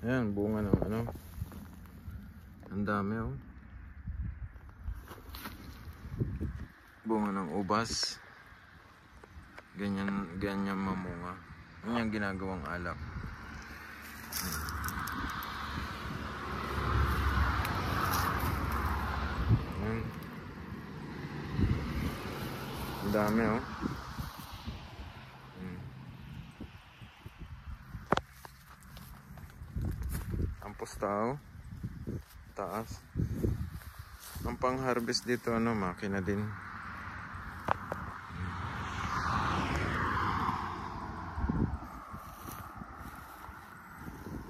Ayan, bunga ng ano. Ang dami oh. Bunga ng ubas. Ganyan mamunga. Yan yung ginagawang alak. Ayan. Ang dami oh. Ang pustao. Taas. Ang pang-harvest dito ano, makina din.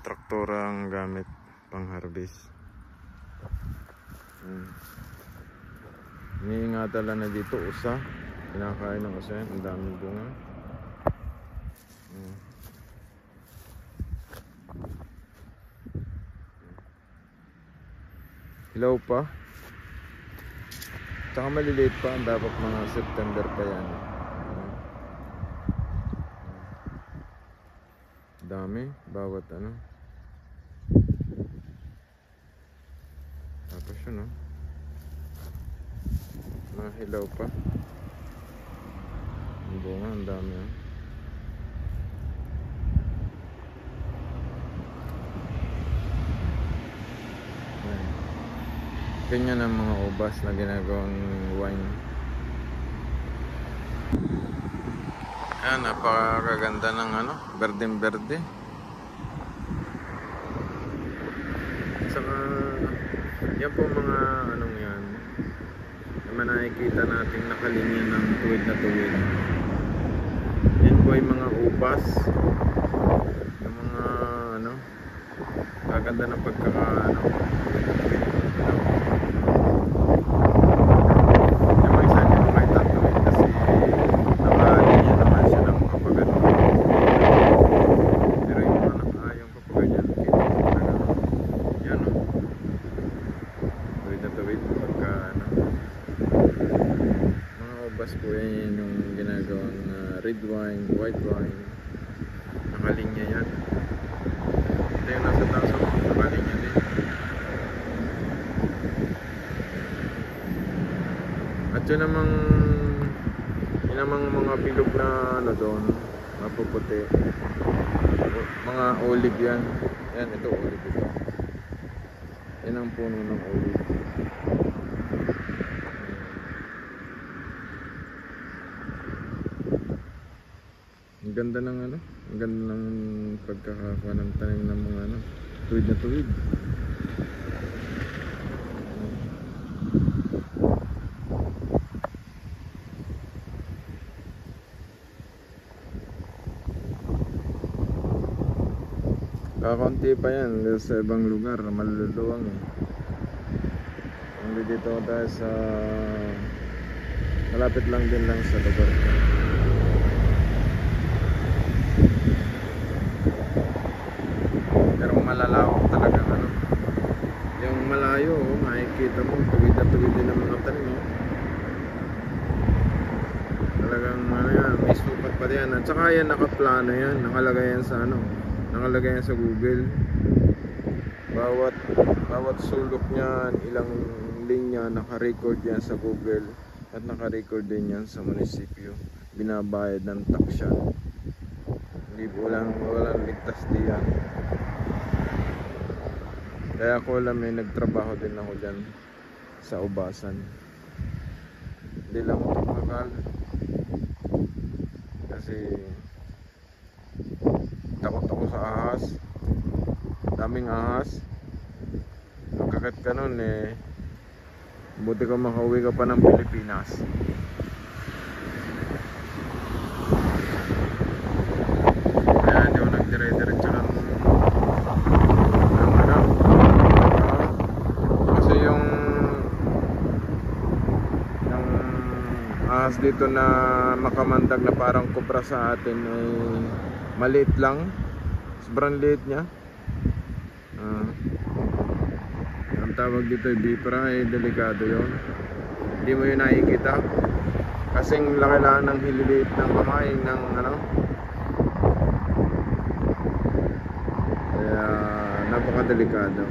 Traktora ang gamit pang-harvest. Iniingatan lang na dito usa. Kinakain ng usa yan. Ang daming bunga. Hilaw pa. Tsaka maliliit pa. Dapat mga September pa yan. Dami. Bawat ano. Tapos yun oh. Mga hilaw pa. Ang bunga. Ang dami oh. Ganyan ang mga ubas na ginagawang wine. Ayan, napakaganda ng ano, berdeng-berde. Saka, yan po mga anong yan, naman nakikita natin nakalinya ng tuwid na tuwid. Yan po yung mga ubas. Yung mga ano, kaganda ng pagkakaano. Ubas po yan yung ginagawang red wine, white wine. Nakalinya yan. Ito yung nasa taas ako, nakalinya din. At yun namang mga bilog na ano doon, mapuputi. Mga olive yan. Yan, ito olive ito. Yan ang puno ng olive. Ang ganda ng ano, ang ganda ng pagkakakuha ng tanim ng mga ano, tuwid na tuwid. Kakaunti pa yan sa ibang lugar, maluluwang eh. Hindi dito tayo sa malapit lang din lang sa lugar ko. Pero malalawak talaga ano. Yung malayo, makikita mo tuwid na tuwid din ang mga tanim mo. Talagang ano yan, may sukat pa yan. At saka yan nakaplano yan, nakalagay yan sa ano, nakalagay yan sa Google. Bawat sulok niyan, ilang linya, naka-record yan sa Google. At naka-record din yan sa munisipyo. Binabayad ng tax yan. Hindi walang ligtas diyan. Kaya ako alam may nagtrabaho din ako dyan sa ubasan. Hindi lang ako tumagal kasi takot ako sa ahas. Daming ahas. Magkakat ka nun eh, buti ka makauwi ka pa ng Pilipinas. Kaya hindi ako nagdire-diretso ng ano. Kasi yung ahas dito na makamandag na parang kubra sa atin ay maliit lang. Sobrang liit niya. Ang tawag dito ay bipra, ay delikado yon. Hindi mo yun nakikita kasing laki lang ng hililiit ng kamay ng ano. Kaya napakadelikado.